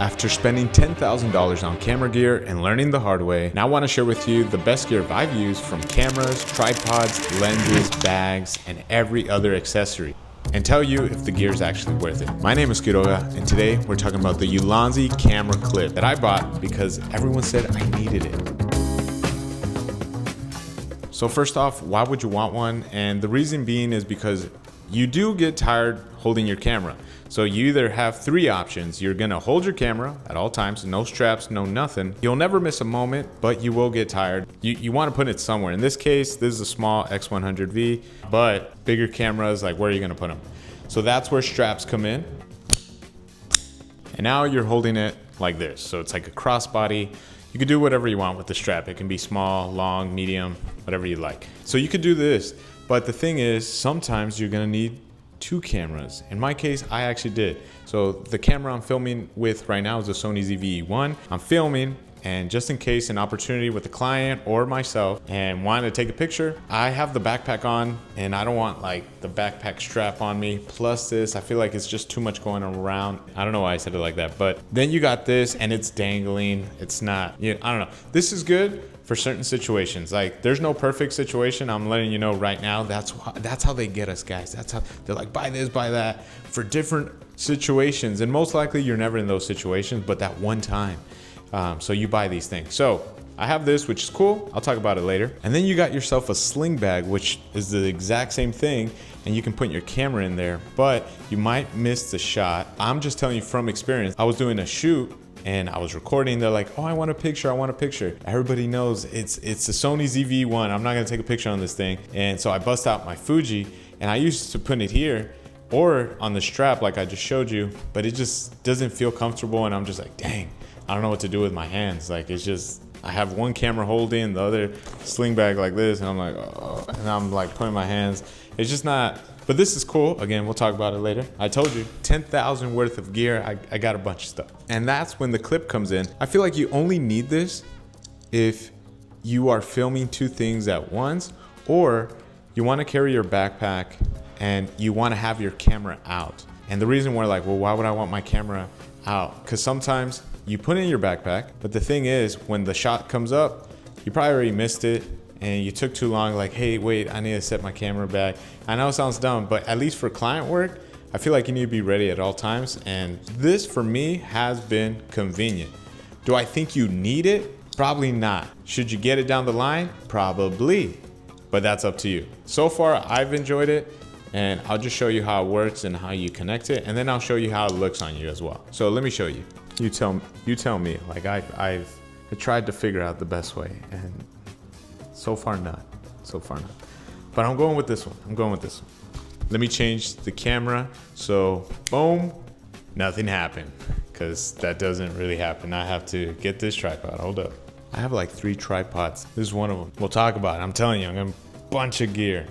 After spending $10,000 on camera gear and learning the hard way, now I want to share with you the best gear I've used, from cameras, tripods, lenses, bags, and every other accessory, and tell you if the gear is actually worth it. My name is Quiroga, and today we're talking about the Ulanzi Camera Clip that I bought because everyone said I needed it. So first off, why would you want one? And the reason being is because you do get tired holding your camera. So you either have three options. You're gonna hold your camera at all times, no straps, no nothing. You'll never miss a moment, but you will get tired. You wanna put it somewhere. In this case, this is a small X100V, but bigger cameras, like where are you gonna put them? So that's where straps come in. And now you're holding it like this. So it's like a crossbody. You can do whatever you want with the strap. It can be small, long, medium, whatever you like. So you could do this, but the thing is, sometimes you're gonna need two cameras. In my case, I actually did. So the camera I'm filming with right now is a Sony ZV-E1. I'm filming, and just in case an opportunity with a client or myself and wanting to take a picture, I have the backpack on, and I don't want like the backpack strap on me. Plus this, I feel like it's just too much going around. I don't know why I said it like that, but then you got this and it's dangling. It's not, I don't know. This is good for certain situations. Like there's no perfect situation. I'm letting you know right now, that's how they get us, guys. That's how they're like, buy this, buy that, for different situations. And most likely you're never in those situations, but that one time. So you buy these things. So I have this, which is cool. I'll talk about it later. And then you got yourself a sling bag, which is the exact same thing. And you can put your camera in there, but you might miss the shot. I'm just telling you from experience. I was doing a shoot and I was recording. They're like, oh, I want a picture, I want a picture. Everybody knows it's the Sony ZV-E1. I'm not gonna take a picture on this thing. And so I bust out my Fuji, and I used to put it here or on the strap like I just showed you, but it just doesn't feel comfortable. And I'm just like, dang, I don't know what to do with my hands. Like it's just, I have one camera holding, the other sling bag like this, and I'm like, oh, and I'm like putting my hands. It's just not, but this is cool. Again, we'll talk about it later. I told you, 10,000 worth of gear. I got a bunch of stuff. And that's when the clip comes in. I feel like you only need this if you are filming two things at once, or you want to carry your backpack and you want to have your camera out. And the reason we're like, well, why would I want my camera out? Because sometimes you put it in your backpack, but the thing is, when the shot comes up, you probably already missed it and you took too long, like, hey, wait, I need to set my camera back. I know it sounds dumb, but at least for client work, I feel like you need to be ready at all times. And this for me has been convenient. Do I think you need it? Probably not. Should you get it down the line? Probably, but that's up to you. So far, I've enjoyed it, and I'll just show you how it works and how you connect it, and then I'll show you how it looks on you as well. So let me show you. You tell me. Like I tried to figure out the best way, and so far not. But I'm going with this one. Let me change the camera. So boom, nothing happened, because that doesn't really happen. I have to get this tripod. Hold up. I have like 3 tripods. This is one of them. We'll talk about it. I'm telling you, I'm gonna bunch of gear.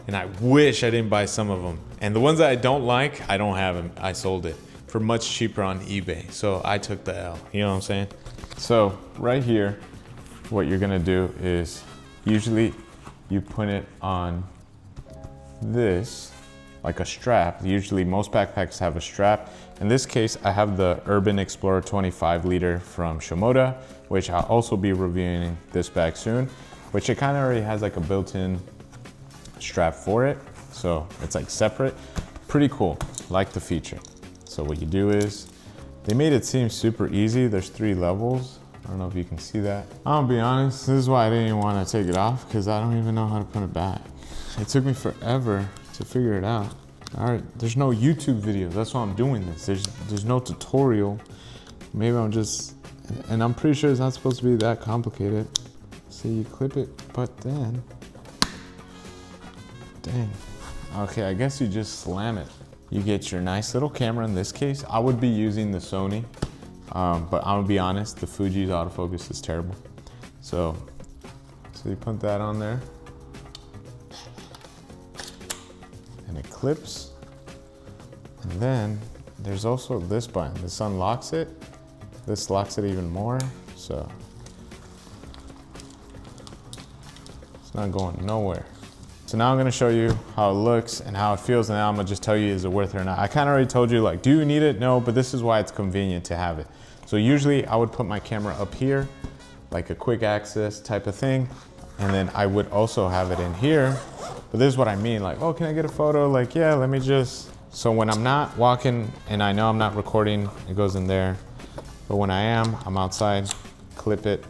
And I wish I didn't buy some of them. And the ones that I don't like, I don't have them. I sold it for much cheaper on eBay. So I took the L, you know what I'm saying? So right here, what you're gonna do is, usually you put it on this, like a strap. Usually most backpacks have a strap. In this case, I have the Urban Explorer 25 liter from Shimoda, which I'll also be reviewing this bag soon, which it kind of already has like a built-in strap for it. So it's like separate, pretty cool, like the feature. So what you do is, they made it seem super easy. There's 3 levels. I don't know if you can see that. I'll be honest, this is why I didn't even want to take it off, because I don't even know how to put it back. It took me forever to figure it out. All right, there's no YouTube video. That's why I'm doing this. There's no tutorial. Maybe I'm just, and I'm pretty sure it's not supposed to be that complicated. So you clip it, but then, dang. Okay, I guess you just slam it. You get your nice little camera. In this case, I would be using the Sony, but I'm gonna be honest, the Fuji's autofocus is terrible. So you put that on there, and it clips. And then there's also this button. This unlocks it. This locks it even more. So it's not going nowhere. So now I'm gonna show you how it looks and how it feels, and now I'm gonna just tell you, is it worth it or not? I kinda already told you, like, do you need it? No, but this is why it's convenient to have it. So usually I would put my camera up here, like a quick access type of thing. And then I would also have it in here. But this is what I mean, like, oh, can I get a photo? Like, yeah, let me just. So when I'm not walking and I know I'm not recording, it goes in there. But when I am, I'm outside, clip it.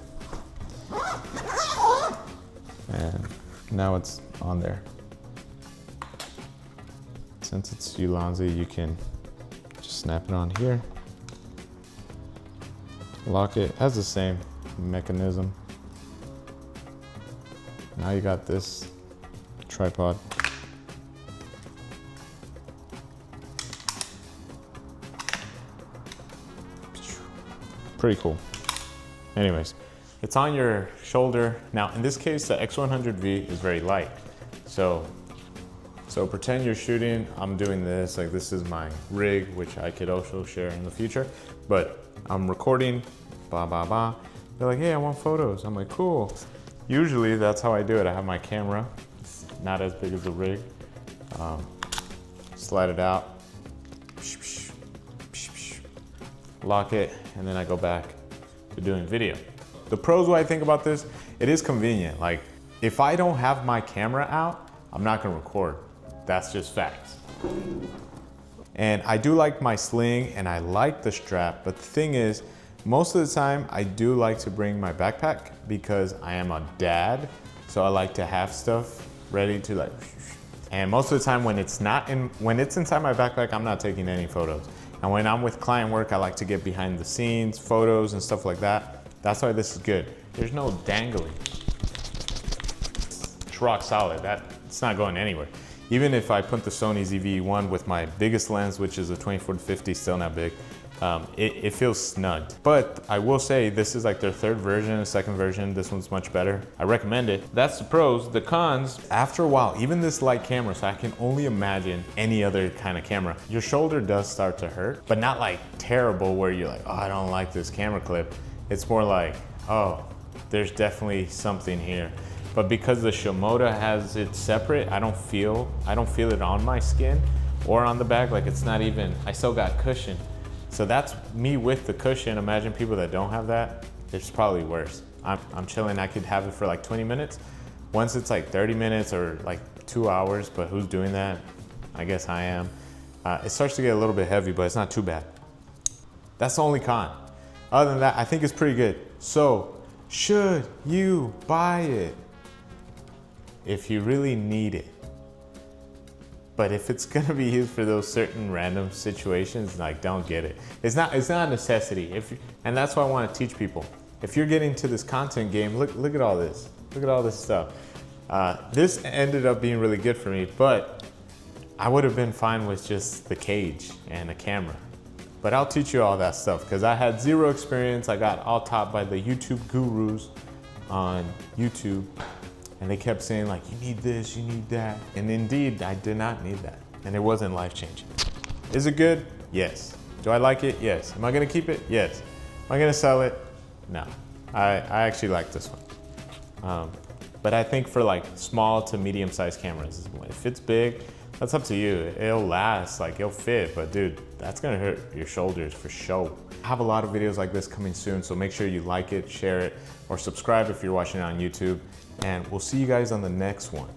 And now it's on there. Since it's Ulanzi, you can just snap it on here. Lock it, has the same mechanism. Now you got this tripod. Pretty cool. Anyways, it's on your shoulder. Now, in this case, the X100V is very light. So pretend you're shooting, I'm doing this, like this is my rig, which I could also share in the future, but I'm recording, blah, blah, blah. They're like, hey, I want photos. I'm like, cool. Usually that's how I do it. I have my camera, it's not as big as the rig. Slide it out, lock it, and then I go back to doing video. The pros, what I think about this, it is convenient. Like, if I don't have my camera out, I'm not gonna record. That's just facts. And I do like my sling and I like the strap, but the thing is, most of the time I do like to bring my backpack because I am a dad. So I like to have stuff ready to like, and most of the time when it's inside my backpack, I'm not taking any photos. And when I'm with client work, I like to get behind the scenes, photos and stuff like that. That's why this is good. There's no dangling. It's rock solid, it's not going anywhere. Even if I put the Sony ZV-1 with my biggest lens, which is a 24-50, still not big, it feels snugged. But I will say this is like their third version, second version. This one's much better. I recommend it. That's the pros. The cons, after a while, even this light camera, so I can only imagine any other kind of camera, your shoulder does start to hurt, but not like terrible where you're like, oh, I don't like this camera clip. It's more like, oh, there's definitely something here. But because the Shimoda has it separate, I don't feel it on my skin or on the back. Like it's not even, I still got cushion. So that's me with the cushion. Imagine people that don't have that, it's probably worse. I'm chilling, I could have it for like 20 minutes. Once it's like 30 minutes or like 2 hours, but who's doing that? I guess I am. It starts to get a little bit heavy, but it's not too bad. That's the only con. Other than that, I think it's pretty good. So, should you buy it? If you really need it. But if it's gonna be used for those certain random situations, like don't get it. It's not a necessity. And that's why I want to teach people. If you're getting to this content game, look at all this. Look at all this stuff. This ended up being really good for me, but I would have been fine with just the cage and a camera. But I'll teach you all that stuff because I had zero experience. I got all taught by the YouTube gurus on YouTube. And they kept saying like, you need this, you need that. And indeed, I did not need that. And it wasn't life-changing. Is it good? Yes. Do I like it? Yes. Am I gonna keep it? Yes. Am I gonna sell it? No. I actually like this one. But I think for like small to medium-sized cameras, if it's big, that's up to you. It'll last, like it'll fit, but dude, that's gonna hurt your shoulders for sure. I have a lot of videos like this coming soon, so make sure you like it, share it, or subscribe if you're watching it on YouTube. And we'll see you guys on the next one.